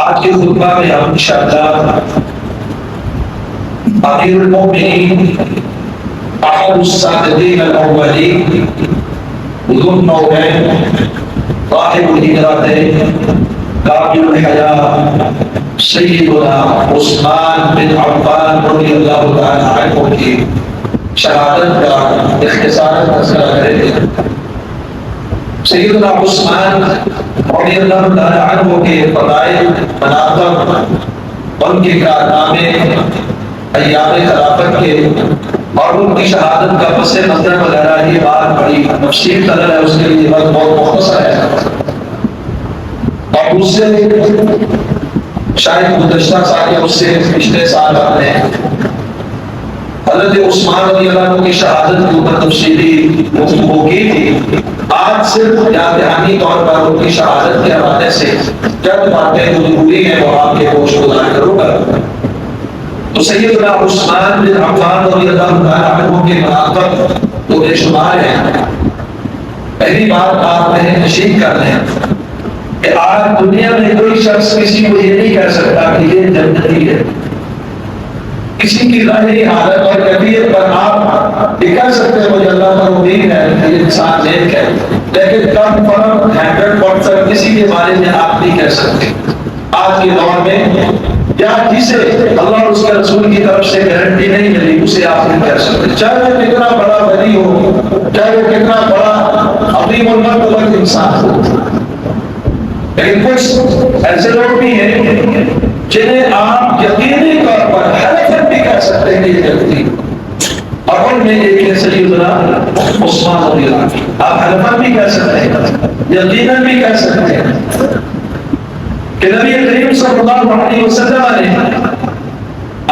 آج کے خطبہ میں ہم انشاءاللہ امیر المؤمنین احد السابقین الاولین ذو النورین صاحب الہجرتین کامل الحیاء سیدنا عثمان بن عفان رضی اللہ تعالی عنہ کی شہادت کا اختصار تذکرہ کریں گے۔ سیدنا عثمان رضی اللہ تعالی عنہ کے فضائل، مناقب، ان کے کارنامے ایام خلافت کے اور ان کی شہادت کا پس منظر وغیرہ، یہ بات بڑی تفصیل طلب ہے، اس کے لیے بہت مختصر ہے اور اس سے شاید گزشتہ سال یا اس سے پچھلے سال ہم نے حضرت عثمان رضی اللہ عنہ کی شہادت کے اوپر تفصیلی گفتگو کی تھی۔ آج صرف دہانی طور پر ان کی شہادت کے حوالے سے چند باتیں جو ضروری ہیں وہ آپ کے گوش گزار کروں گا۔ تو سیدنا عثمان بن عفان رضی اللہ تعالی عنہ کے مناقب تو بے شمار ہیں۔ پہلی بات آپ نشین کر لیں کہ آج دنیا میں کوئی شخص کسی کو یہ نہیں کہہ سکتا کہ یہ جنتی ہے۔ کسی کی ظاہری حالت اور کیفیت پر آپ کہہ سکتے ہیں مجھے اللہ پر امید ہے کہ یہ انسان نیک ہے، لیکن کنفرم 100% کسی کے بارے میں آپ نہیں کہہ سکتے آج کے دور میں، یا جسے اللہ اور اس کے رسول کی طرف سے گارنٹی نہیں ملی اسے آپ نہیں کہہ سکتے، چاہے وہ کتنا بڑا ولی ہو، چاہے وہ کتنا بڑا عظیم المرتبہ انسان ہو۔ لیکن کچھ ایسے لوگ بھی ہیں جنہیں آپ یقینی طور پر حلفاً بھی کہہ سکتے ہیں کہ یہ جنتی، اور ان میں ایک ہے سیدنا عثمان رضی اللہ عنہ۔ آپ حلفاً بھی کہہ سکتے ہیں، یقیناً بھی کہہ سکتے ہیں کہ نبی کریم صلی اللہ علیہ وسلم نے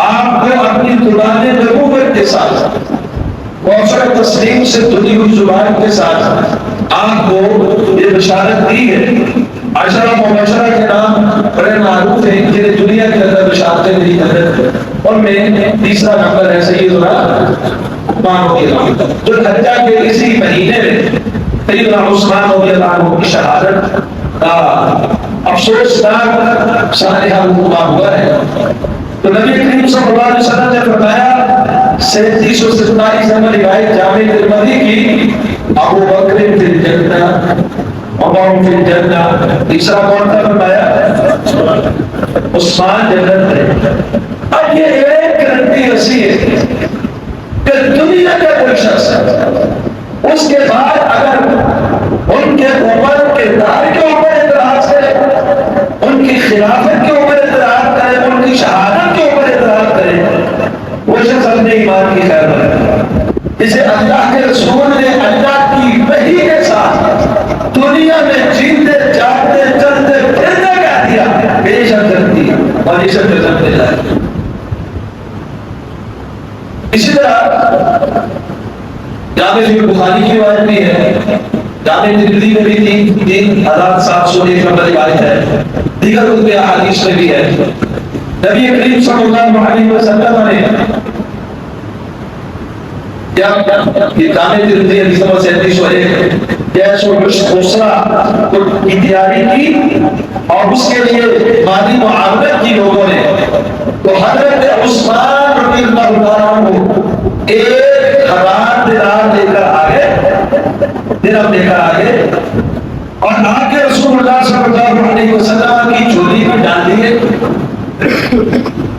آپ کو اپنی زبان نبوت کے ساتھ، کوثر تسلیم سے دھلی ہوئی زبان کے ساتھ آپ کو یہ بشارت دی ہے۔ عشرہ مبشرہ کے نام بڑے معروف ہیں جنہیں دنیا کے اندر بشارتیں دی ہیں، ان میں تیسرا نمبر ہے سیدنا عثمان رضی اللہ عنہ۔ جو حجہ کے اسی مہینے میں سیدنا عثمان رضی اللہ عنہ کی شہادت کا افسوسناک سانحہ ہوا ہوا ہے۔ تو نبی کریم صلی اللہ علیہ وسلم نے فرمایا 3727 نمبر روایت جامع ترمذی کی، ابو بکر فی الجنہ عمر فی الجنہ، تیسرا کون تھا فرمایا؟ عثمان جنت ہے۔ اب یہ ایک گارنٹی ایسی ہے کہ دنیا کا کوئی شخص اس کے بعد اگر ان کے اوپر کردار کے اوپر اعتراض کرے، ان کی خلافت کے اوپر اعتراض کرے، ان کی شہادت کے اوپر اعتراض کرے، وہ شخص اپنے ایمان کی خیر بنائے، جسے اللہ کے رسول نے اللہ کی وحی کے ساتھ دنیا میں جیتے جاگتے چلتے پھرتے کہہ دیا کہ یہ شخص جنتی اور یہ شخص جنت میں جائے۔ اسی طرح جامع بخاری کی روایت بھی ہے، جامع ترمذی میں بھی 3701 نمبر روایت ہے، دیگر کتب احادیث میں بھی ہے۔ نبی کریم صلی اللہ علیہ وسلم نے جب جامع ترمذی حدیث نمبر 3701 جیش و دوسرا کی تیاری کی اور اس کے لیے مالی معاونت کی لوگوں نے، تو حضرت عثمان رضی اللہ عنہ ایک ہزار دینار لے کر آگے، درہم لے کر آگے، اور آ کے رسول اللہ صلی اللہ علیہ وسلم کی جھولی میں ڈال دیے۔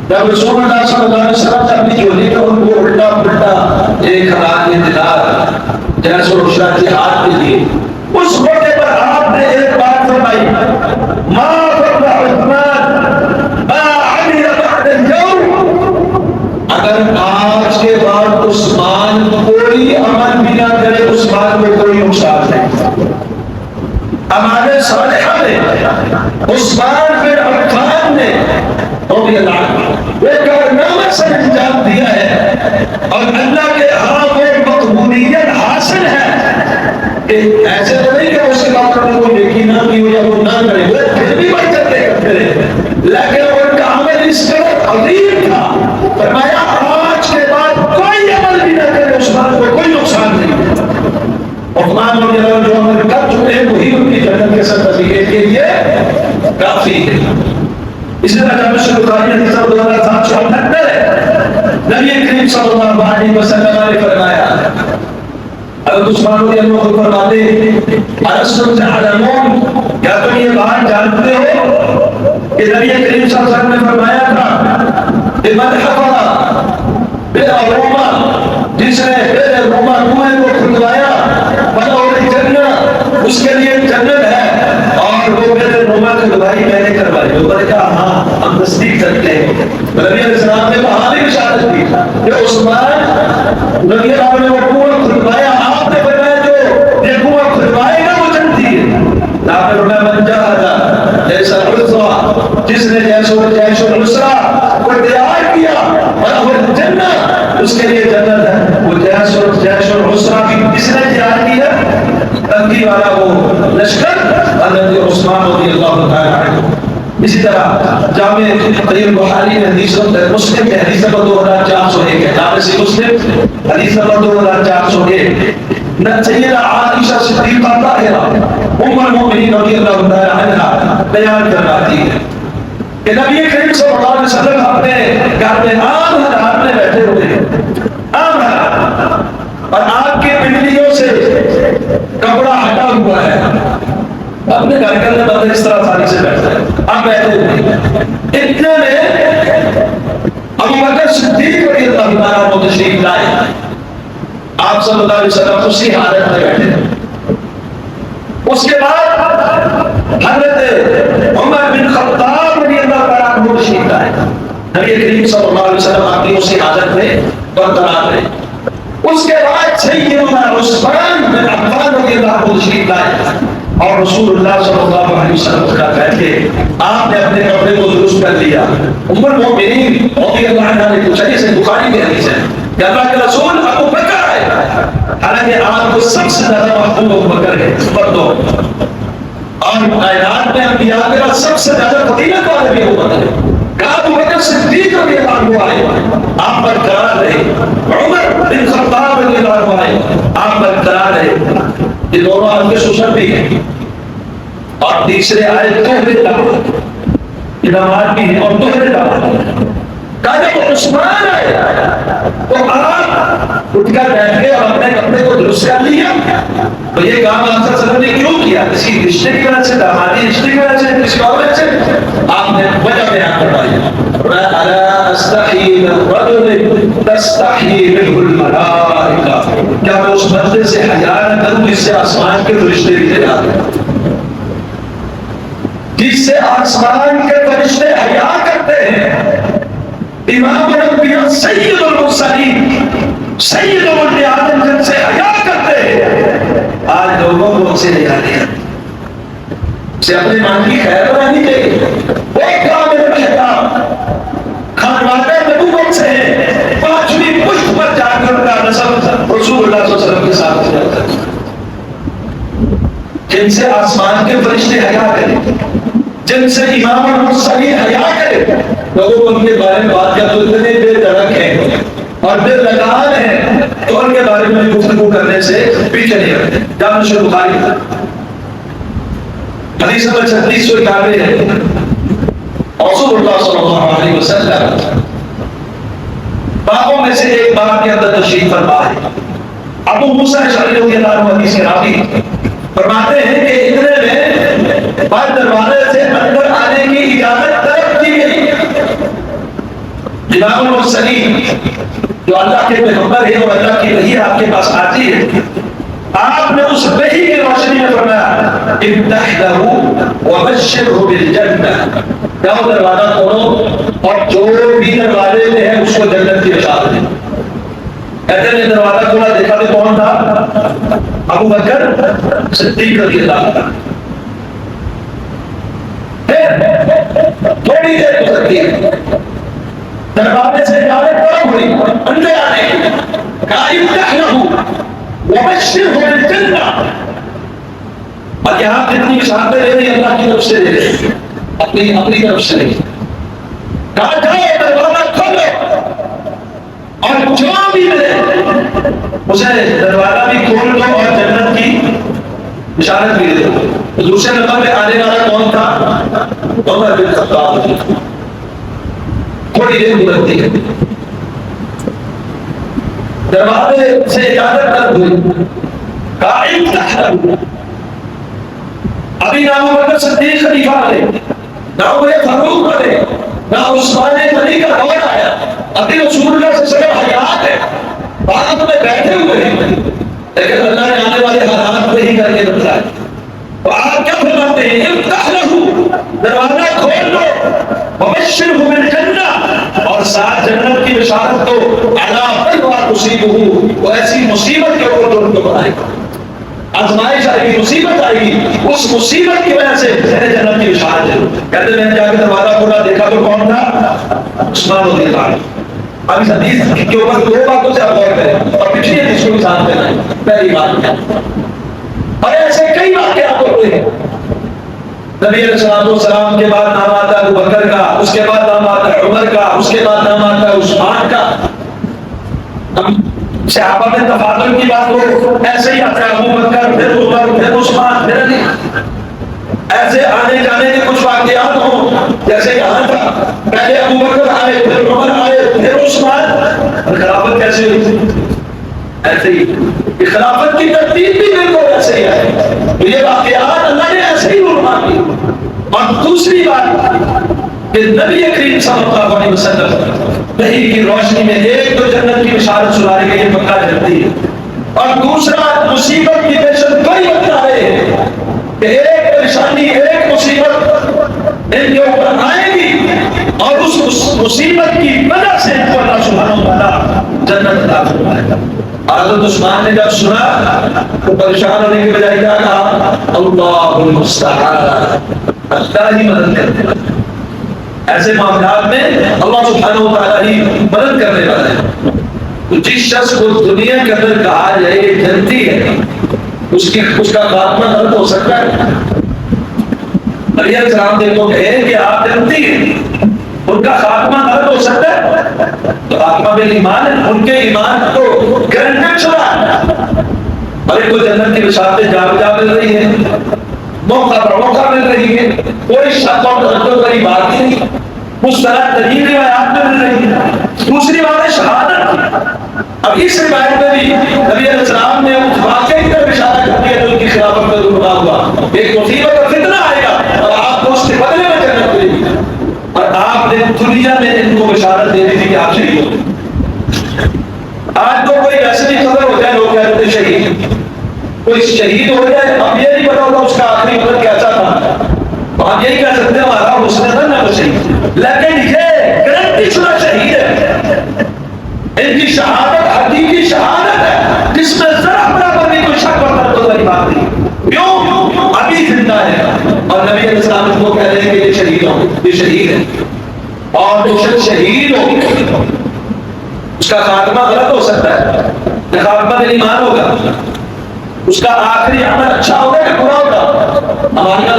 جب رسول اللہ صلی اللہ علیہ وسلم نے اپنی جھولی میں ان کو الٹا پلٹا 1000 دینار جیش و دوسرا جہاد کے لیے، اس موقع پر آپ نے ایک بات فرمائی، ما فضل عثمان ما عمل بعد اليوم، اگر آج کے بعد عثمان کوئی عمل بھی نہ کرے عثمان کو کوئی نقصان نہیں۔ ہمارے صالحہ نے عثمان بن عفان نے رضی اللہ عنہ ایک کارنامہ سے انجام دیا ہے اور اللہ کے ہاں وہ مقبولیت حاصل ہے کہ ایسے تو نہیں کہ اس کے بعد کوئی نیکی نہ کی ہو یا وہ نہ کرے، وہ پھر بھی بچ کرتے لیکن ان کا عمل اس قدر عظیم تھا، فرمایا آج کے بعد کوئی عمل بھی نہ کرے عثمان کو کوئی نقصان نہیں۔ عثمان رضی اللہ عنہ جو عمل کر چکے ہیں وہی ان کی جنت کے سرفرازی کے لیے کافی ہے۔ اسی طرح جامع بخاری حدیث نمبر 2778 ہے، نبی کریم صلی اللہ علیہ وسلم نے فرمایا، حضرت عثمان رضی اللہ عنہ فرماتے الستم تعلمون، کیا تم یہ بات جانتے ہو کہ نبی کریم صلی اللہ علیہ وسلم نے فرمایا تھا بمن حفظ بالروما، جس نے بالروما کنویں کو کھدوایا فلہ جنت، اس کے لیے جنت ہے، اور وہ بالروما کھدوائی میں نے کروائی۔ لوگوں نے کہا ہاں ہم تصدیق کرتے ہیں۔ نبی علیہ السلام نے بہانے کی اشارت کی کہ عثمان رضی اللہ عنہ نے وہ کنواں کھدوایا، آپ نے فرمایا جو یہ کنواں کھدوائے گا وہ جنتی ہے۔ آپ نے فرمایا من جاہد جیسا العسرہ، جس نے جیش العسرہ کو تیار کیا فلہ جنت، اس کے لیے جنت ہے۔ وہ جیش العسرہ کی کس نے تیار کیا؟ تنگی والا وہ لشکر حضرت عثمان رضی اللہ تعالیٰ عنہ۔ اسی طرح جامع صحیح بخاری میں حدیث مسلم میں حدیث نمبر 2401 ہے، جامع صحیح مسلم حدیث نمبر 2401، سیدہ عائشہ صدیقہ طاہرہ ام المؤمنین رضی اللہ تعالیٰ عنہا بیان کرواتی ہے کہ نبی کریم صلی اللہ علیہ وسلم اپنے گھر میں عام حالات میں بیٹھے ہوئے ہیں، عام حالات، اور آپ کی پنڈلیوں سے کپڑا ہٹا ہوا ہے، اپنے گھر کے اندر بندہ اس طرح ساری سے بیٹھتا ہے، آپ بیٹھے ہوئے، اتنے میں ابو بکر صدیق رضی اللہ تعالیٰ عنہ تشریف لائے، آپ صلی اللہ علیہ وسلم اسی حالت میں بیٹھے۔ اس کے بعد حضرت عمر بن خطاب رضی اللہ تعالیٰ عنہ تشریف لائے، نبی کریم صلی اللہ علیہ وسلم آپ کی اسی حالت میں برقرار رہے۔ اس کے بعد سیدنا عثمان بن عفان رضی اللہ عنہ تشریف لائے، اور رسول اللہ صلی اللہ علیہ وسلم کا کہہ کے آپ نے اپنے کپڑے کو درست کر لیا۔ ام المؤمنین رضی اللہ عنہا نے پوچھا، جسے بخاری میں حدیث ہے کہ اللہ کے رسول ابو بکر ہے، حالانکہ آپ کو سب سے زیادہ محبوب ابو بکر ہے مردوں، اور کائنات میں انبیاء کا سب سے زیادہ فضیلت والا بھی ابو بکر ہے۔ کہا ابو بکر صدیق رضی اللہ عنہ آئے، آپ برقرار رہے، عمر بن خطاب رضی اللہ عنہ آئے، آپ برقرار رہے، یہ دونوں آپ کے سسر بھی ہیں، اور تیسرے آئے توحرے دعوت، یہ نماز بھی ہے اور توحرے دعوت۔ کہا جب عثمان آئے تو آپ اٹھ کر بیٹھ گئے اور اپنے کپڑے کو درست کر لیا، تو یہ کام آپ صلی اللہ علیہ وسلم نے کیوں کیا؟ کسی رشتے کی وجہ سے، دامادی رشتے کی وجہ سے، کسی اور وجہ سے؟ آپ نے وجہ بیان کروائی، الا استحی من رجل تستحی منہ الملائکہ، کیا میں اس بندے سے حیا نہ کروں جس سے آسمان کے فرشتے بھی حیا کرتے، جس سے آسمان کے فرشتے حیا کرتے ہیں؟ امام الانبیاء سید المرسلین سید ولد آدم جن سے حیا کرتے ہیں، آج لوگوں کو ان سے حیا نہیں آتی، اسے اپنے مان کی خیر بنانی چاہیے۔ وہ کامل الحجاب خانوادہ نبوت سے پانچویں پشت پر جا کر کا نسب رسول اللہ صلی اللہ علیہ وسلم کے ساتھ ہو جاتا ہے، جن سے آسمان کے فرشتے حیا کریں، جن سے امام المرسلین حیا کرے، لوگوں کو ان کے بارے میں بات کیا تو اتنے بے دھڑک ہیں اور بے لگان ہیں تو ان کے بارے میں گفتگو کرنے سے پیچھے نہیں رہتے۔ جامع صحیح بخاری حدیث نمبر 3691 ہے، رسول اللہ صلی اللہ علیہ وسلم بابوں میں سے ایک باب کے اندر تشریف فرما ہے۔ ابو موسیٰ اشعری رضی اللہ عنہ حدیث کے راوی فرماتے ہیں کہ اتنے میں بعد دروازے سے اندر آنے کی اجازت طلب کی گئی۔ امام المرسلین جو اللہ کے پیغمبر ہے اور اللہ کی وحی آپ کے پاس آتی ہے، آپ نے اس وحی کی روشنی میں فرمایا افتح لہ وبشرہ بالجنہ، جاؤ دروازہ کھولو اور جو بھی دروازے میں ہے اس کو جنت کی بشارت دے۔ کہتے ہیں دروازہ کھولا، دیکھا تو کون تھا؟ ابو بکر صدیق رضی اللہ عنہ۔ تھوڑی دیر گزرتی ہے، دروازے سے اجازت طلب ہوئی اندر آنے کی، کہا افتح لہ وبشرہ بالجنہ، اور یہاں کتنی بشارتیں دے رہی اللہ کی طرف سے دے رہی، اپنی طرف سے نہیں۔ کہا جاؤ دروازہ کھولو اور جو بھی ملے اسے دروازہ بھی کھول دو اور جنت کی بشارت بھی دے دو۔ دوسرے نمبر پہ آنے والا کون تھا؟ عمر بن خطاب۔ تھوڑی دیر گزرتی ہے، دروازے سے اجازت طلب ہوئی، کہا افتح لہ، ابھی نہ ابو بکر صدیق خلیفہ بنے، نہ عمر فاروق بنے، نہ عثمان غنی کا دور آیا، ابھی رسول اللہ صلی اللہ علیہ وسلم حیات ہے، بعد میں بیٹھے ہوئے ہیں، لیکن اللہ نے آنے والے حالات میں ہی کر کے بتایا. تو آپ کیا فرماتے ہیں؟ افتح لہ، دروازہ کھول دو، وبشرہ بالجنہ، اور ساتھ جنت کی بشارت دو، علی بلوى تصیبہ، وہ ایسی مصیبت کے اوپر ان کو بنائے گا، آزمائش آئے گی، مصیبت آئے گی، اس مصیبت کی وجہ سے جنت کی بشارت ہے. کہتے میں نے جا کے دروازہ کھولا، دیکھا تو کون تھا؟ عثمان رضی اللہ عنہ. اب اس حدیث کے اوپر دو باتوں سے آپ غور کریں اور پچھلی حدیث کو بھی ساتھ میں لائیں. پہلی بات کیا، اور ایسے کئی واقعات ہوتے ہیں. نبی علیہ السلام کے بعد نام آتا ہے ابو بکر کا، اس کے بعد نام آتا ہے عمر کا، اس کے بعد نام آتا ہے عثمان کا. صحابہ میں تفاضل کی بات ہو، ایسے ہی آتا ہے ابو بکر، پھر عمر، پھر عثمان، پھر علی. ایسے آنے جانے کے کچھ واقعات ہوں، جیسے یہاں تھا پہلے ابو بکر آئے، پھر عمر آئے، پھر عثمان. خلافت کیسے ہوئی؟ ایسے ہی. خلافت کی ترتیب بھی بالکل ایسے ہی ہے. یہ واقعات اللہ نے ایسے ہی رونما کی. اور دوسری بات کہ نبی کریم صلی اللہ علیہ وسلم وحی کی روشنی میں ایک تو جنت کی بشارت سنا رہے کہ یہ پکا جنتی ہے، اور دوسرا مصیبت کی پیشن کوئی بتا رہے ہیں کہ ایک پریشانی، ایک مصیبت ان کے اوپر آئے گی، اور اس مصیبت کی وجہ سے ان کو اللہ سبحانہ وتعالیٰ جنت عطا فرمائے گا. حضرت عثمان نے جب سنا تو پریشان ہونے کے بجائے کیا کہا؟ اللہ المستعان، اللہ ہی مدد کرنے والا. ایسے معاملات میں اللہ سبحانہ وتعالیٰ ہی مدد کرنے والا ہے. تو جس شخص کو دنیا کے اندر کہا جائے یہ جنتی ہے، اس کا خاتمہ غلط ہو سکتا ہے. نبی علیہ السلام دیکھو کہیں کہ آپ جنتی ہیں، ان کا خاتمہ غلط ہو سکتا ہے. تو خاتمہ بالایمان ہے، ان کے ایمان کو گرنٹڈ چھوڑا. اور ایک کو جنت کی بشارتیں جا مل رہی ہے، موقع پر موقع مل رہی ہے، کوئی شک اور تردد والی بات ہی نہیں، مستند ترین روایات میں مل رہی ہے. دوسری بات ہے شہادت. اب اس روایت میں بھی نبی علیہ السلام نے اس واقعے کی طرف اشارہ کر دیا جو ان کی خلافت میں رونما ہوا. ایک مصیبت اور فتنہ آئے گا اور آپ کو اس کے بدلے میں جنت ملے گی. اور آپ نے دنیا میں ان کو بشارت دے دی تھی کہ آپ شہید ہو. آج تو کوئی ایسے بھی خبر ہو جائے، لوگ کہتے ہیں شہید، کوئی شہید ہو جائے، اب یہ نہیں پتا ہوگا اس کا آخری وقت کیسا تھا. تو ہم یہی کہہ سکتے ہیں ہمارا حسن تھا نہ شہید، لیکن یہ گارنٹی شدہ شہید ہے. ان کی شہادت حقیقی شہادت ہے جس میں ذرا برابر بھی کوئی شک اور تردد والی بات نہیں. کیوں؟ ابھی زندہ ہے اور نبی علیہ السلام کو کہہ رہے ہیں کہ یہ شہید ہو، یہ شہید ہے. اور جو شخص شہید ہو اس کا خاتمہ غلط ہو سکتا ہے، خاتمہ ایمان ہوگا، اس کا آخری عمل اچھا ہوگا کہ برا ہوگا. ہمارے کا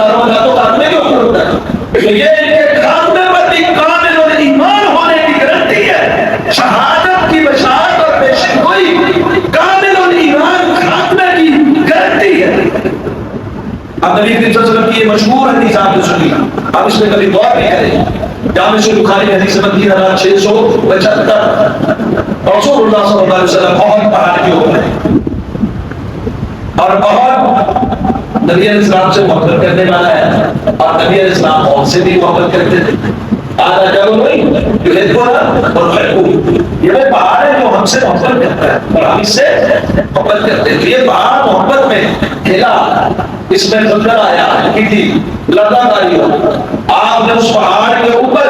تو خاتمے کے اوپر ہوتا ہے. تو یہ ان کے خاتمے پر بھی کامل اور ایمان ہونے کی گارنٹی ہے. شہادت کی بشارت اور پیشن گوئی کامل اور ایمان خاتمے کی گارنٹی ہے. اب نبی کریم صلی اللہ علیہ وسلم کی یہ مشہور حدیث آپ نے سنی، آپ اس میں کبھی غور نہیں کریں. جامع بخاری میں حدیث نمبر 3675. رسول اللہ صلی اللہ علیہ وسلم بہت پہاڑ کے اوپر ہے اور بہت نبی علیہ السلام سے محبت کرنے والا ہے، اور نبی علیہ السلام اور سے بھی محبت کرتے تھے. آدھا جب نہیں یہ وہ پہاڑ ہے جو ہم سے محبت کرتا ہے اور ہم اس سے محبت کرتے ہیں. یہ پہاڑ محبت میں کھلا، اس میں زلزلہ آیا کی تھی، لتا داری ہو. آپ نے اس پہاڑ کے اوپر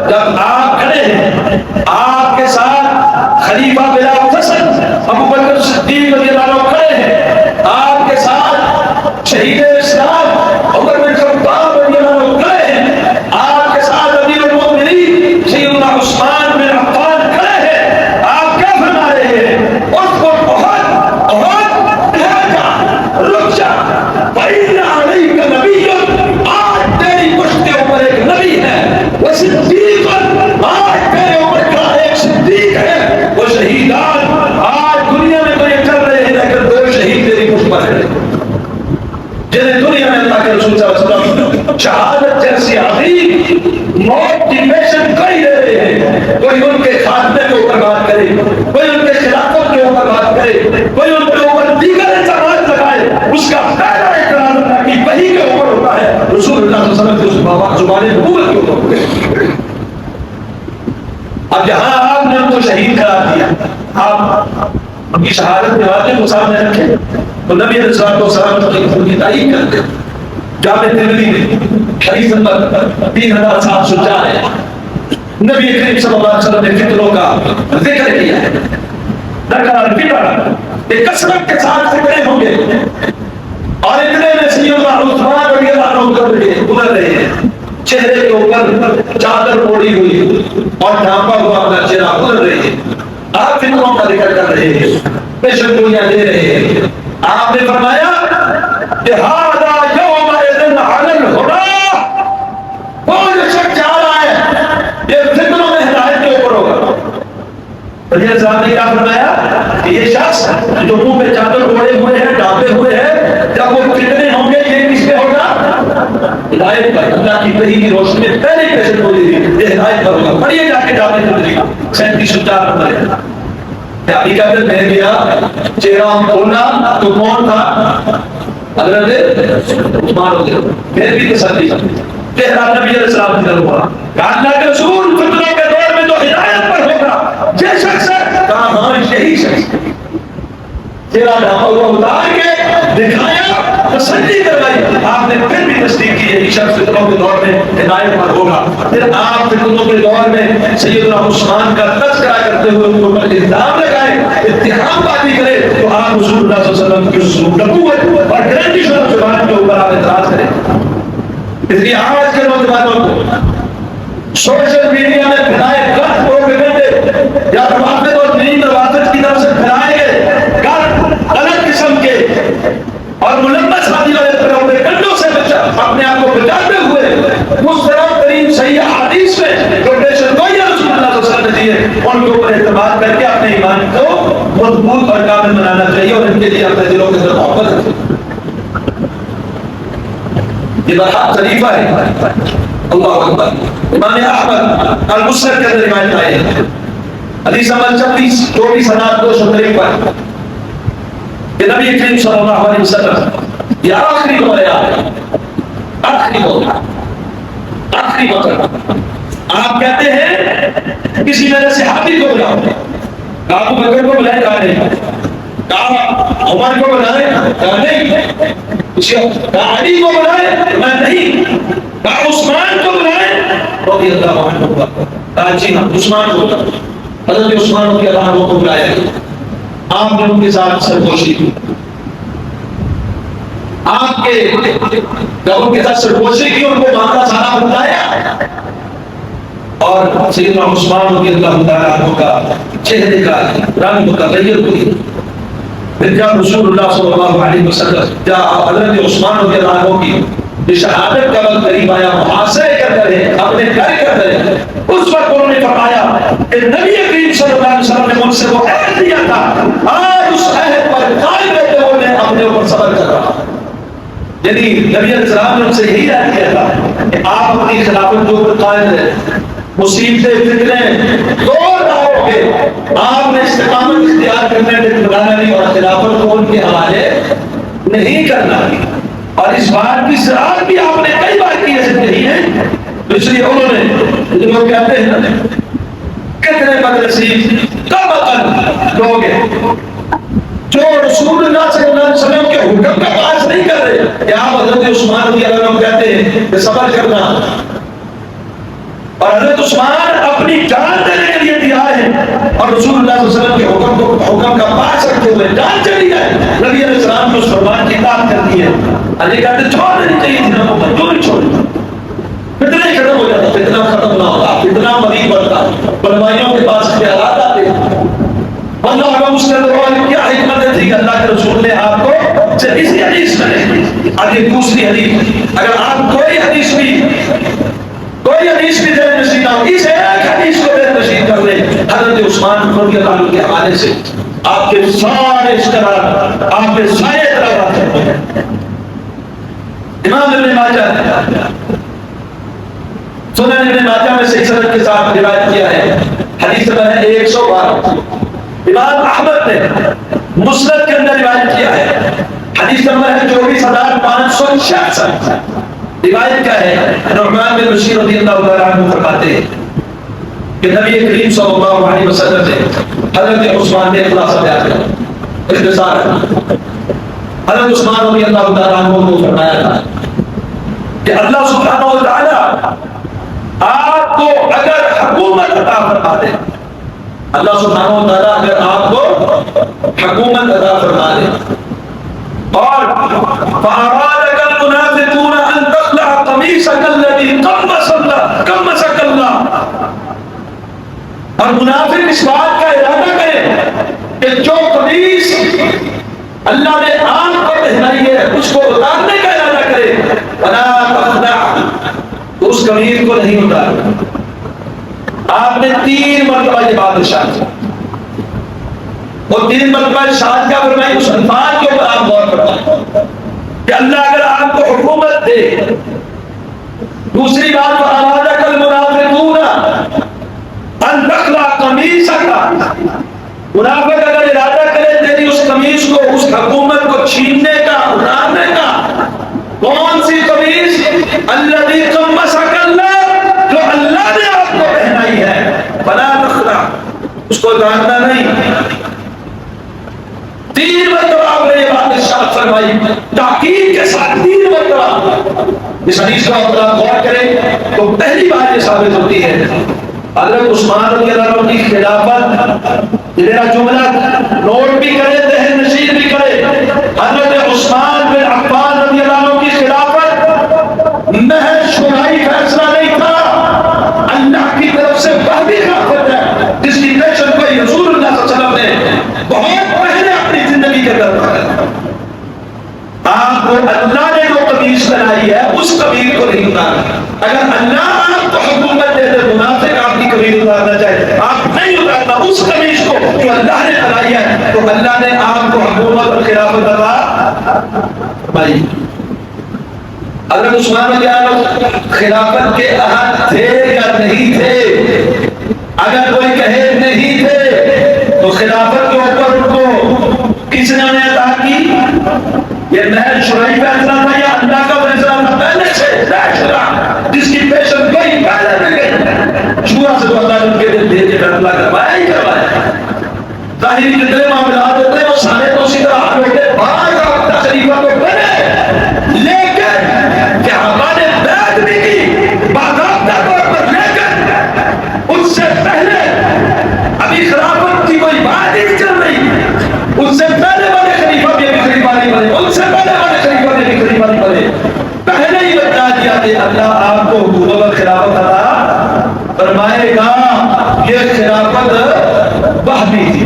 جب آپ کھڑے ہیں، آپ کے ساتھ خلیفہ بلا فصل ابو بکر صدیق رضی اللہ عنہ کھڑے ہیں، آپ کے ساتھ شہید اسلام عمر بن خطاب رضی اللہ عنہ کھڑے ہیں، آپ کے ساتھ امیر المؤمنین سیدنا عثمان بن عفان کھڑے ہیں. آپ کیا فرما رہے ہیں؟ اس کو بہت بہت رک جا، فإن علیک نبی، آج تیری پشت کے اوپر ایک نبی ہے، وہ صدیق، آج تیرے اوپر کا ایک صدیق ہے، وہ شہیدان آج دنیا میں تو یہ چل رہے ہیں، لیکن دو شہید تیری پشت پر ہے جنہیں دنیا میں اللہ کے رسول صلی اللہ علیہ وسلم شہادت جیسی عظیم موت کی پیشن کئی دے رہے ہیں. کوئی ان کے خاتمے کے اوپر بات کرے، کوئی ان کے خلافت کے اوپر بات کرے، کوئی ان کے اوپر دیگر الزامات لگائے، اس کا پہلا اعتراض اللہ کی وحی کے اوپر ہوتا ہے، رسول اللہ صلی اللہ علیہ وسلم کی زبان نبوت کے اوپر ہوتا ہے۔ اب یہاں آپ نے ان کو شہید قرار دیا، آپ ان کی شہادت کے واقعے کو سامنے رکھے تو نبی علیہ الصلوۃ والسلام کی تعریف کرتے ہیں۔ جامع ترمذی میں حدیث نمبر 3704 ہے، نبی کریم صلی اللہ علیہ وسلم نے فطروں کا ذکر کیا ہے۔ ذکر الفطر، ایک کثرت کے ساتھ فطرے ہوں گے اور اتنے میں سیدنا عثمان رضی اللہ عنہ گزر رہے ہیں، چہرے کے اوپر چادر اوڑھی ہوئی اور ڈھانپا ہوا اپنا چہرہ گزر رہے ہیں، آپ فطروں کا ذکر کر رہے ہیں، پیشن گوئیاں دے رہے ہیں۔ آپ نے فرمایا کہ ہذا یومئذ علی الہدی، وہ جو شخص جا رہا ہے یہ فطروں میں ہدایت کے اوپر ہوگا۔ رضی صاحب نے کیا فرمایا کہ یہ شخص جو منہ پہ چادر اوڑھے ہوئے ہیں، ڈھانپے ہوئے ہیں، جب وہ فتنے ہوں گے یہ کس پہ ہوگا؟ ہدایت پر، اللہ کی وحی کی روشنی میں پہلے ہی پیشن گوئی دی، یہ ہدایت پر ہوگا۔ پڑھیے جا کے جامع ترمذی 3704 نمبر ہے۔ حقیقت میں گیا چہرہ کھولنا تو کون تھا؟ حضرت عثمان رضی اللہ عنہ۔ پھر بھی تسلی چہرہ نبی علیہ السلام کی طرف ہوا کہ اللہ کے رسول فتنوں کے دور میں تو ہدایت پر ہوگا، یہ شخص ہے، کہا ہاں یہی شخص۔ چہرہ ڈھانپا ہوا اتار کے دکھایا، تسلی کروائی، آپ نے پھر بھی تصدیق کی یہی شخص فتنوں کے دور میں ہدایت پر ہوگا۔ پھر آپ فتنوں کے دور میں سیدنا عثمان کا تذکرہ کرتے ہوئے ان کو الزام لگائے، اتہام بازی کرے تو آپ رسول اللہ صلی اللہ علیہ وسلم کی نبوت اور گارنٹی شدہ زبان کے اوپر آپ اعتراض کریں۔ اس لیے آج کے نوجوانوں کو سوشل میڈیا میں پھیلائے غلط پروپیگنڈے یا روافض اور دین روافض کی طرف سے پھیلائے گئے غلط قسم کے اور ملمس حادی والے پروپیگنڈوں سے اپنے آپ کو بچاتے ہوئے مستند ترین صحیح حدیث میں کوٹیشن کو یا رسول اللہ صلی اللہ علیہ وسلم نے دیے ان کے اوپر اعتماد کر کے اپنے ایمان کو مضبوط اور کامل بنانا چاہیے اور ان کے لیے اپنے دلوں کے اندر محبت رکھیں۔ یہ بات خلیفہ ہے، اللہ اکبر۔ امام احمد المسند کے اندر روایت آئی ہے، حدیث نمبر 24,253 کہ نبی کریم صلی اللہ علیہ وسلم یہ آخری دور ہے، آخری دور، آخری وقت۔ آپ کہتے ہیں کسی نے صحابی کو بلاؤ، کہا ابو بکر کو بلائے، کہا نہیں، کہا عمر کو بلائے، کہا نہیں، کہا علی کو بلائے، میں نہیں، کہا عثمان کو بلائے رضی اللہ عنہ، کہا جی ہاں عثمان کو بلائے۔ حضرت عثمان رضی اللہ عنہ کو بلایا، آپ نے ان کے ساتھ سرگوشی کی، آپ کے جب ان کے ساتھ سرگوشی کی ان کو معاملہ سارا بتایا اور سیدنا عثمان رضی اللہ تعالیٰ عنہ کا چہرے کا رنگ متغیر ہوئی۔ پھر جب رسول اللہ صلی اللہ علیہ وسلم جب حضرت عثمان رضی اللہ عنہ کی شہادت کا وقت قریب آیا، محاصرے کر رہے اپنے گھر کر رہے، اس وقت انہوں نے فرمایا کہ نبی کریم صلی اللہ علیہ وسلم نے مجھ سے وہ عہد دیا تھا، آج اس عہد پر قائم رہتے ہوئے میں اپنے اوپر صبر کر رہا ہوں۔ یعنی نبی علیہ السلام نے ان سے یہی عہد کیا تھا کہ آپ اپنی خلافت کے اوپر قائم رہیں، مصیبتیں فتنے دور راہوں کے آپ نے استقامت اختیار کرنے میں ٹھکرانا نہیں اور خلافت کو ان کے حوالے نہیں کرنا۔ اور اس بات کی صراحت بھی آپ نے کئی بار کی ہے زندگی میں، اس لیے انہوں نے جو کہتے ہیں نا کتنے بدنصیب کم عقل لوگ ہیں جو رسول اللہ صلی اللہ علیہ وسلم کے حکم کا پاس نہیں کر رہے کہ آپ حضرت عثمان رضی اللہ عنہ کہتے ہیں کہ صبر کرنا، اور حضرت عثمان اپنی جان دینے کے لیے تیار ہے اور رسول اللہ صلی اللہ علیہ وسلم کے حکم کا پاس رکھتے ہوئے جان چلی جائے، نبی علیہ السلام نے اس فرمان کی اطاعت کرتی ہے۔ علی کہتے چھوڑ دینی چاہیے تھی نا، کیوں نہیں چھوڑی؟ فتنہ ہی ختم ہو جاتا، فتنہ ختم نہ ہوتا، فتنہ مزید بڑھتا، بلوائیوں کے پاس خیالات آتے ہیں۔ اللہ کا اس کے دوران کیا حکمت تھی کہ اللہ کے رسول نے آپ کو اسی حدیث میں آگے دوسری حدیث، اگر آپ کوئی حدیث بھی ذہن نشین نہ ہو، اس ایک حدیث کو ذہن نشین کر لیں حضرت عثمان رضی اللہ عنہ کے حوالے سے، آپ کے سارے اشتراک، آپ کے سارے اعتراضات۔ امام ابن ماجہ سنن ابن ماجہ میں سے سند کے ساتھ روایت کیا ہے حدیث نمبر ہے 112. امام احمد نے مسند کے اندر روایت کیا ہے. حدیث نمبر ہے 24566. روایت کیا ہے؟ نعمان بن بشیر رضی اللہ تعالیٰ عنہ فرماتے ہیں کہ نبی کریم صلی اللہ علیہ وسلم نے حضرت عثمان نے خلاصہ بیان کیا، اختصار حضرت عثمان رضی اللہ تعالیٰ عنہ کو فرمایا تھا کہ اللہ سبحانہ و تعالیٰ آپ کو اگر حکومت عطا فرما دے، اللہ سبحانہ و تعالیٰ اگر آپ کو حکومت عطا فرما دے اور فَأَرَادَكَ الْمُنَافِقُونَ أَن تَخْلَعَ قَمِيصَكَ الَّذِي قَمَّسَكَ اللَّهُ، اور منافق اس بات کا ارادہ کرے کہ جو قمیص اللہ نے آپ کو پہنائی ہے اس کو اتارنے کا ارادہ کرے، فَلَا تَخْلَعْ، تو اس قمیص کو نہیں اتارنا. آپ نے 3 مرتبہ یہ بات ارشاد کی اور 3 مرتبہ ارشاد کیا فرمائی؟ اس الفاظ کے اوپر آپ غور فرمائیں کہ اللہ اگر آپ کو حکومت دے. دوسری بات فَأَرَادَكَ الْمُنَافِقُونَ أَن تَخْلَعَ قَمِيصَكَ، منافق اگر ارادہ کرے تیری اس قمیص کو، اس حکومت کو چھیننے کا، اتارنے کا. کون سی قمیص؟ الَّذِي قَمَّسَكَ اللَّهُ، جو اللہ نے آپ کو پہنائی ہے. فَلَا تَخْلَعْ، اس کو اتارنا نہیں. 3 مرتبہ آپ نے یہ بات ارشاد فرمائی، تاکید کے ساتھ 3 مرتبہ. اس حدیث کا آپ غور کریں تو پہلی بات یہ ثابت ہوتی ہے حضرت عثمان رضی اللہ عنہ کی خلافت. میرا جملہ نوٹ بھی کرے، ذہن نشین بھی کرے. حضرت عثمان بن عفان رضی اللہ عنہ کی خلافت محض شرعی فیصلہ نہیں تھا، اللہ کی طرف سے وحی خلافت ہے جس کی پیشن گوئی رسول اللہ صلی اللہ علیہ وسلم نے بہت پہلے اپنی زندگی کے اندر کیا. آپ کو اللہ نے جو قمیص بنائی ہے اس قمیص کو نہیں اتارنا. اگر اللہ آپ کو حکومت دے دے، منافق آپ کی قمیص اتارنا چاہے، آپ نہیں اتارنا اس قمیص کو جو اللہ نے بنائی ہے. تو اللہ نے آپ کو حکومت اور خلافت عطا فرمائی. حضرت عثمان رضی اللہ عنہ خلافت کے اہل تھے یا نہیں تھے؟ اگر کوئی کہے نہیں تھے تو خلافت کے اوپر ان کو کس نے عطا کی؟ یہ محض شرعی فیصلہ تھا یا اللہ کا فیصلہ تھا؟ پہلے سے شرع جس کی پیشن گئی پہلے میں گئی. شورا سے تو اللہ نے ان کے دل دے کے فیصلہ کروایا ہی کروایا. ظاہری جتنے معاملات ہوتے ہیں وہ سارے تو اسی طرح حل ہوتے ہیں. بعض آپ خلیفہ کو بنے، لیکن کیا ہمارے بیعت بھی کی باضابطہ طور پر، لیکن اس سے پہلے ابھی خلافت کی کوئی بات ہی چل رہی. اس سے پہلے والے خلیفہ بھی ابھی خلیفہ نہیں بنے، ان سے پہلے والے خلیفہ بھی ابھی خلیفہ نہیں بنے. پہلے ہی بتا دیا کہ اللہ آپ کو حکومت اور خلافت عطا فرمائے گا. یہ خلافت وحی تھی،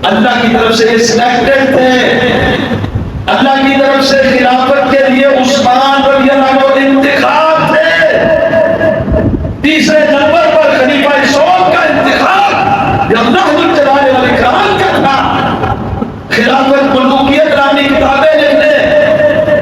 اللہ کی طرف سے سلیکٹڈ تھے. اللہ کی طرف سے خلافت کے لیے عثمان رضی اللہ عنہ انتخاب تھے. تیسرے نمبر پر خلیفہ سعود کا انتخاب یہ اللہ جلال والاکرام کا تھا. خلافت ملوکیت نامی کتابیں لکھنے،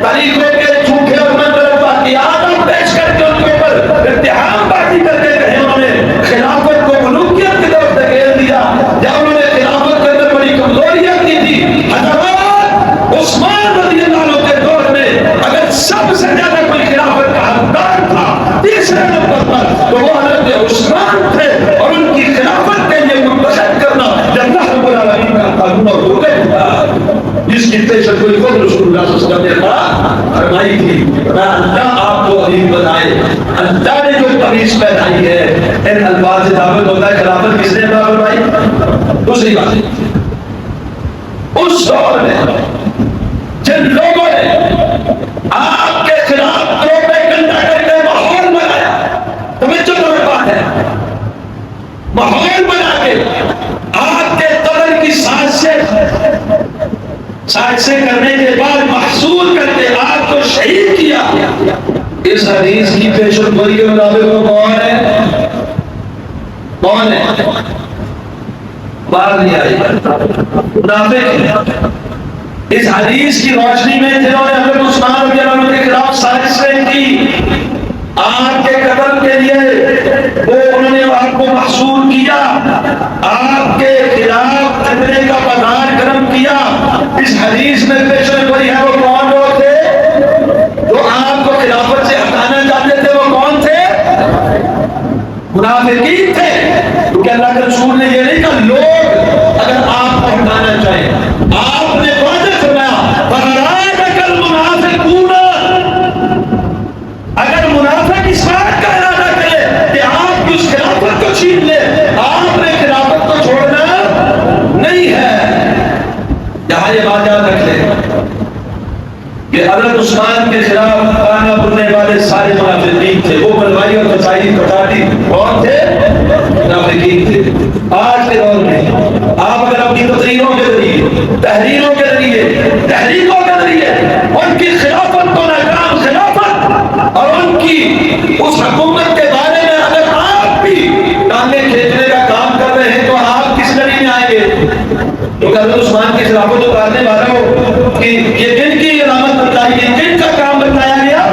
طریقوں کے جھوٹے اور منظر واقعات پیش کر کے ان کے اوپر اتہام بازی کر کے کہے انہوں نے خلافت کو ملوکیت کی طرف دھکیل دیا یا انہوں نے خلافت کے اندر بڑی کمزوریاں کی تھی. حضرات عثمان رضی اللہ عنہ کے دور میں اگر سب سے زیادہ کوئی خلافت کا حقدار تھا تیسرے نمبر پر تو وہ حضرت عثمان تھے. اور ان کی خلافت کے لیے منتخب کرنا اللہ رب العالمین کا قانون اور حکم تھا جس کی پیشن کوئی خود رسول اللہ صلی اللہ علیہ وسلم نے فرمائی تھی. اللہ آپ کو امیر بنائے. اللہ نے جو قمیص پہنائی ہے ان الفاظ سے ثابت ہوتا ہے خلافت کس نے عطا فرمائی. دوسری بات اس دور میں جن لوگوں نے آپ کے خلاف توبہ گندا کر کے ماحول بنایا، توجہ کرو بات ہے، ماحول بنا کے آپ کے قتل کی سازشیں کرنے کے بعد محصول کر کے آپ کو شہید کیا. اس حدیث کی پیشن گوئی کے مطابق وہ کون ہے؟ کون ہے؟ باہر نہیں آئی، منافق. اس حدیث کی روشنی میں جنہوں نے حضرت عثمان رضی اللہ عنہ کے خلاف سازشیں کی، آپ کے قتل کے لیے وہ انہوں نے آپ کو محصول کیا. بیان کیا، اس حدیث میں پیشن گوئی ہے وہ کون لوگ تھے جو آپ کو خلافت سے ہٹانا چاہتے تھے؟ وہ کون تھے؟ منافقین تھے. کیونکہ اللہ کے رسول نے یہ نہیں کہا لوگ اگر آپ کو ہٹانا چاہیں، آپ نے واضح فرمایا فَأَرَادَكَ الْمُنَافِقُونَ، اگر منافق اس بات کا ارادہ کرے کہ آپ کی اس خلافت کو چھین لے، آپ نے خلافت کو چھوڑنا نہیں ہے. یہاں یہ بات یاد رکھ لیں کہ حضرت عثمان کے خلاف کانا بننے والے سارے منافقین تھے. وہ بلوائی اور فسائی پٹاٹی کون تھے؟ منافقین تھے. آج کے دور میں آپ اگر اپنی تقریروں کے ذریعے، تحریروں کے ذریعے، تحریکوں کے ذریعے ان کی خلافت کو ناکام خلافت اور ان کی اس حکومت کے بارے میں اگر آپ بھی ٹانگیں کھینچنے کا کام کر رہے ہیں تو آپ کس لڑی میں آئیں گے؟ کیونکہ حضرت عثمان کی خلافت اتارنے والوں کہ یہ جن کی علامت بتائی گئی، جن کا کام بتایا گیا،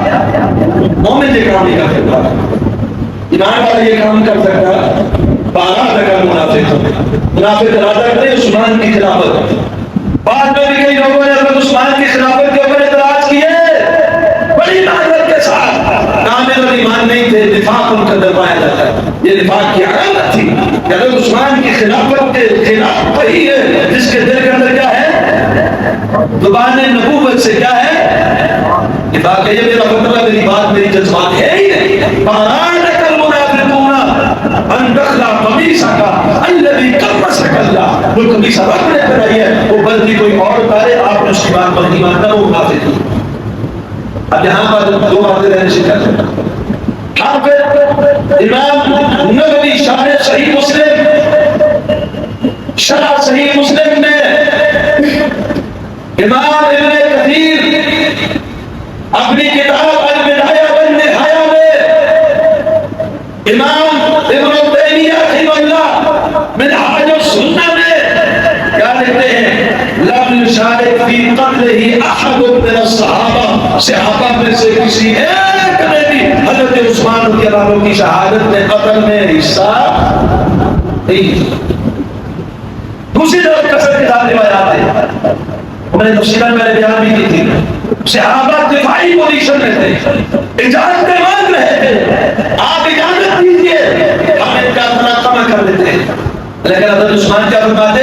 مومن یہ کام نہیں کر سکتا، ایمان والا یہ کام کر سکتا. بارہ لگا منافق ارادہ کرے عثمان کی خلافت. بعد میں بھی کئی لوگوں نے حضرت عثمان کی خلافت کے اوپر اعتراض کیے بڑی معذرت کے ساتھ. کامل اور ایمان نہیں تھے، نفاق ان کا دبایا جاتا ہے. یہ نفاق کی علامت تھی کہ حضرت عثمان کی خلافت کے خلاف وہی ہے جس کے دل کے اندر کیا ہے؟ زبان نبوت سے کیا ہے؟ نفاق ہے. یہ میرا فتویٰ، میری بات، میری جذبات ہے ہی نہیں. فَأَرَادَكَ الْمُنَافِقُونَ أَن تَخْلَعَ قَمِيصَكَ الَّذِي قَمَّصَكَ اللَّهُ. جو قمیص رب نے پہنائی ہے وہ بلدی کوئی اور اتارے، آپ نے اس کی بات پر نہیں ماننا، وہ منافق ہے. اب یہاں پر دو باتیں رہنے سے کر امام نووی شرح صحیح مسلم میں امام ابن کثیر اپنی کتاب البدایہ والنہایہ میں، امام ابن تیمیہ رحمہ اللہ منہاج السنہ میں کیا لکھتے ہیں؟ لم یشارک فی قتلہ احد من الصحابہ، صحابہ میں سے کسی ایک نے بھی حضرت عثمان رضی اللہ عنہ کی شہادت میں قتل میں حصہ نہیں. دوسری طرف کثرت کے ساتھ روایات ہیں، میں نے تفصیلاً میں نے بیان بھی کی تھی. صحابہ دفاعی پوزیشن میں تھے، اجازت مانگ رہے تھے، آپ اجازت دیجیے ہم ان کا اتنا کم کر دیتے ہیں. لیکن حضرت عثمان کیا فرماتے؟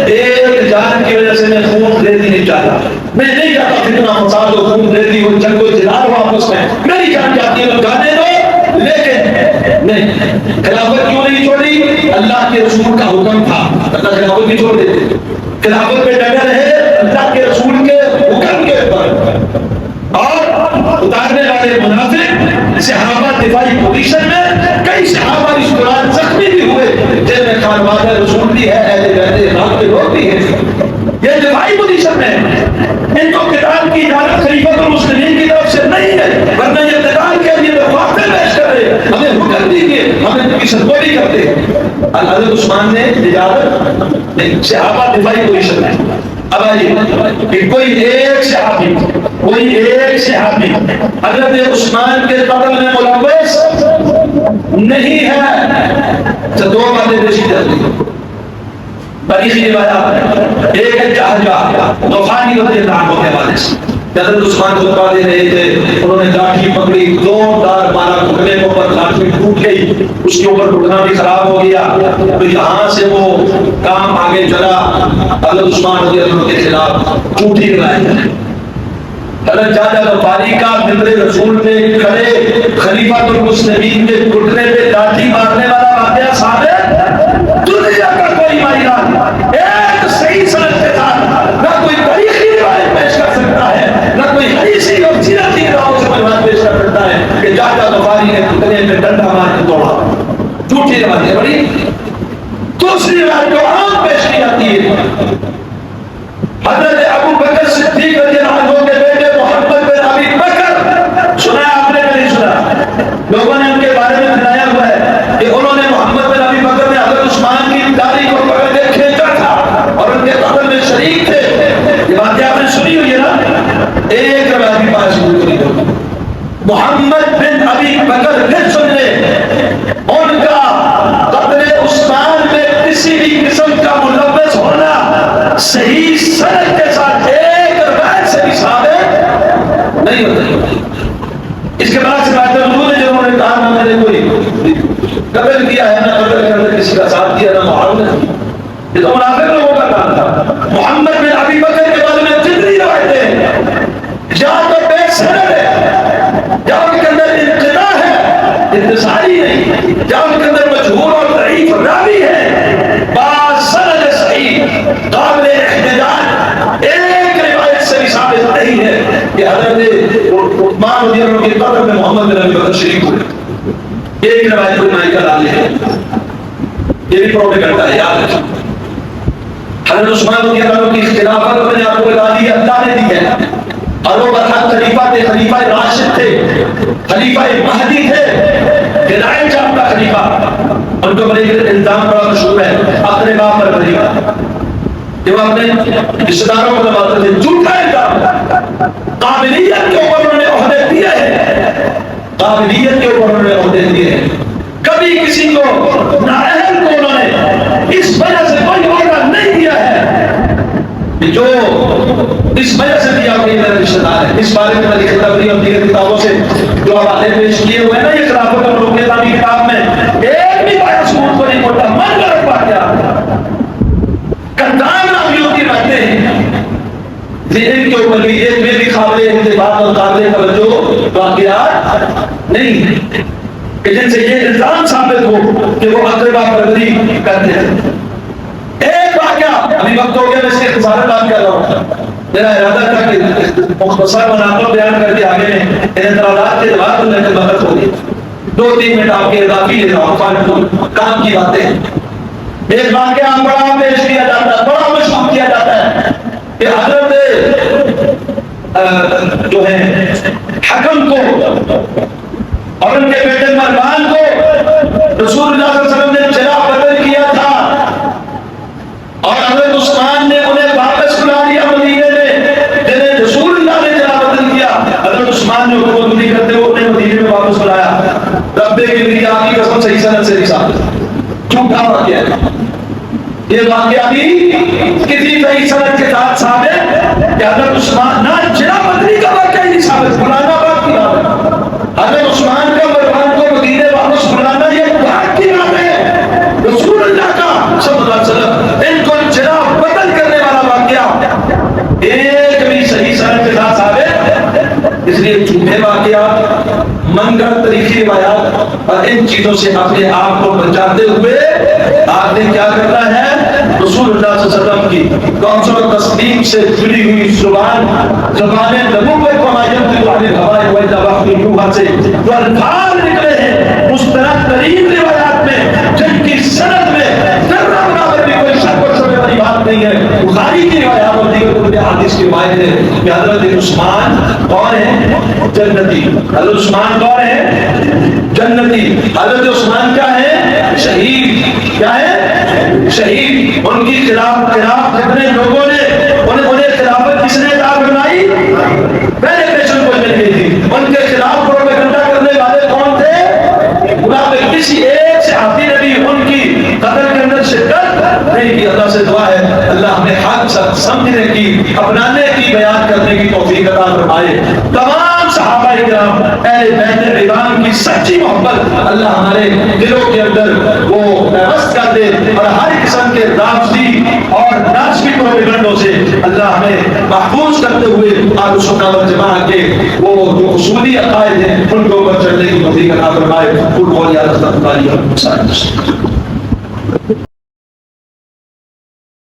ایک جان کی وجہ سے میں خون ریزی نہیں چاہتا، میں نہیں چاہتا فتنہ فساد ہو، خون ریزی ہو، جنگ و جدال ہو آپس میں، میری جان چاہتی ہے تو جانے دو. لیکن نہیں، خلافت کیوں نہیں چھوڑی؟ اللہ کے رسول کا حکم تھا، اللہ خلافت نہیں چھوڑ دیتے. خلافت پہ ڈٹے رہے اللہ کے رسول کے حکم کے اوپر. اور اتارنے والے منافق صحابہ دفاعی پوزیشن میں، کئی صحابہ اس دوران زخمی بھی ہوئے جن میں خانوادہ رسول بھی ہے، اہل بیت امام کے لوگ بھی ہیں. یہ دفاعی پوزیشن میں ان کو قتال کی اجازت خلیفۃ المسلمین کی طرف سے نہیں ہے، ورنہ یہ قتال کے لیے درخواستیں پیش کر رہے، ہمیں حکم دیجیے، ہمیں ان کی سرگوئی کرتے. حضرت عثمان نے اجازت نہیں، صحابہ دفاعی پوزیشن میں. اب آئیے کوئی ایک صحابی حضرت عثمان کے قتل میں ملوث نہیں ہے تو دو باتیں دیکھی جاتی ہیں. تاریخی روایات، ایک ہے جہجہ طوفانی رضی اللہ عنہ کے حوالے سے حضرت عثمان خطبہ دے رہے تھے، انہوں نے لاٹھی پکڑی، زوردار مارا، گھٹنے کے اوپر لاٹھی ٹوٹ گئی، اس کے اوپر گھٹنا بھی خراب ہو گیا. تو یہاں سے وہ کام آگے چلا، حضرت عثمان رضی اللہ عنہ کے خلاف جھوٹی روایت ہے. حضرت جہجہ غفاری کا ممبر رسول پہ کھڑے خلیفۃ المسلمین کے گھٹنے پہ لاٹھی مارنے والا واقعہ ثابت دنیا کا کوئی ماہران ایک صحیح سند کے ساتھ نہ کوئی تاریخی روایت پیش کر سکتا ہے، نہ کوئی حدیثی اور سیرتی کتابوں سے روایت پیش کر سکتا ہے کہ جہجہ غفاری نے گھٹنے پہ ڈنڈا مار کے توڑا. جھوٹی روایت ہے. بڑی دوسری روایت جو عام پیش کی جاتی ہے، حضرت ابو بکر صدیق رضی اللہ عنہ کے بیٹے محمد بن ابی بکر، سنا ہے آپ نے نہیں سنا؟ لوگوں نے ان کے بارے میں بتایا ہوا ہے کہ انہوں نے محمد بن ابی بکر نے حضرت عثمان کی داڑھی کو پکڑ کے کھینچا تھا اور ان کے قتل میں شریک تھے. یہ باتیں آپ نے سنی ہوئی ہے نا؟ ایک روایت بھی پاس ہوئی ہے. محمد بن ابی بکر پھر سن لے، ان کا قتل عثمان میں کسی بھی قسم کا ملوث ہونا صحیح نہیں ہوتا. اس کے بعد سے بات موجود ہے جو انہوں نے کہا نہ میں نے کوئی قتل کیا ہے، نہ قتل کے اندر کسی کا ساتھ دیا، نہ معاونت کی. یہ تو منافق لوگوں کا کام تھا. محمد بن ابی بکر کے بارے میں جتنی روایتیں ہیں جہاں تو بے سند ہے، جہاں ان کے اندر انقطاع ہے، انتصاری نہیں، جہاں ان کے اندر مجہول اور ضعیف راوی ہے، باسند صحیح قابل احتجاج ایک روایت سے بھی ثابت نہیں ہے کہ حضرت عثمان رضی اللہ عنہ کے قتل میں محمد بن ابی بکر شریک ہوئے. ایک روایت کوئی مائی کا ڈالے ہے، یہ بھی پروپیگنڈا ہے، یاد رکھیں. حضرت عثمان رضی اللہ عنہ کی خلافت اپنے آپ کو بتا دی اللہ نے دی ہے، اور وہ برحق خلیفہ تھے، خلیفہ راشد تھے، خلیفہ مہدی تھے، ہدایت یافتہ خلیفہ. ان کو بڑے الزام بڑا مشہور ہے اپنے باپ پر خلیفہ، جو اپنے رشتہ داروں کو دباتے تھے. جھوٹا الزام. قابلیت کے اوپر انہوں نے عہدے دیے ہیں، قابلیت کے اوپر انہوں نے عہدے دیے ہیں. کبھی کسی کو نااہل کو انہوں نے اس وجہ سے کوئی عہدہ نہیں دیا ہے جو اس وجہ سے دیا کہ میرا رشتہ دار ہے. اس بارے میں تاریخ تبری اور دیگر کتابوں سے جو حوالے پیش کیے ہوئے ہیں نا، یہ خلافت اور ملوکیت کی کتاب میں ایک بھی بات ثبوت کو نہیں بولتا. من غلط بات کیا کنٹان نامیوں کی رکھتے ہیں، ان کے اوپر بھی ایک میں بھی قابل انتباہ اور قابل توجہ واقعات نہیں کہ جن سے یہ الزام ثابت ہو کہ وہ اقربا پروری کرتے ہیں. ایک واقعہ ابھی وقت ہو گیا، میں اس کے اختصار بات کر رہا ہوں. میرا ارادہ تھا کہ مختصر مناظر بیان کر کے آگے میں ان اعتراضات کے جواب میں سے بحث ہوگی. 2-3 منٹ آپ کے اضافی لیتا ہوں، فالتو کام کی باتیں. ایک واقعہ بڑا پیش کیا جاتا ہے، بڑا مشہور کیا جاتا ہے کہ حضرت جو ہے حکم کو اور ان کے بیٹے مروان کو رسول اللہ صلی اللہ علیہ وسلم نے چلا بدل کیا تھا، اور حضرت عثمان نے انہیں واپس بلا لیا مدینے میں. جنہیں رسول اللہ نے چلا بدل کیا، حضرت عثمان نے حکومت نہیں کرتے ہوئے انہیں مدینے میں واپس بلایا. رب کی آپ کی قسم صحیح سند سے نہیں ثابت، جھوٹا واقعہ ہے. یہ واقعہ بھی کسی صحیح سند کے ساتھ ثابت کہ حضرت عثمان نہ چلا بدلی کا واقعہ ہی نہیں ثابت، بلانا بات کی بات ہے. حضرت عثمان کا مروان کو مدینے واپس بلانا یہ بات کی بات ہے. رسول اللہ کا صلی اللہ علیہ وسلم ان کو چلا بدل کرنے والا واقعہ ایک بھی صحیح سند کے ساتھ ثابت. اس لیے جھوٹے واقعات، منگل تاریخی روایات اور ان چیزوں سے اپنے آپ کو بچاتے ہوئے آپ نے کیا کرنا ہے؟ رسول اللہ صلی اللہ علیہ وسلم کی کوثر و تصدیق سے جڑی ہوئی زبان نبوت کو مایت والے ہوائی ہوئے وقت یوحنا سے جو الفاظ نکلے ہیں مستند ترین روایات میں، جن کی سند میں ذرہ برابر بھی کوئی شک و شبہ والی بات نہیں ہے. بخاری کی روایات اور دیگر کتب احادیث کی روایت ہے کہ حضرت عثمان کون ہے؟ جنتی. حضرت عثمان کون ہے؟ جنتی. حضرت عثمان کیا ہے؟ شہید. کیا ہے؟ شہید. ان کی خلاف جتنے لوگوں نے انہیں خلافت کس نے عطا فرمائی؟ پہلے پیشن کو مل گئی تھی. ان کے خلاف پروپیگنڈا کرنے والے کون تھے؟ منافق. کسی ایک صحابی نے بھی ان کی قتل کے اندر شرکت نہیں کی. اللہ سے دعا ہے اللہ ہمیں حق سمجھنے کی، اپنانے کی، بیان کرنے کی توفیق عطا فرمائے. تمام صحابہ کرام اہل بیت رضوان کی سچی محبت اللہ ہمارے دلوں کے اندر وہ پیوست کر دے، اور ہر قسم کے رافضی اور ناسبی پروپیگنڈوں سے اللہ ہمیں محفوظ کرتے ہوئے اہل سنت والجماعت کے وہ جو اصولی عقائد ہیں ان کے اوپر چلنے کی توفیق عطا فرمائے. قل قولی ھذا واستغفر اللہ لي ولکم.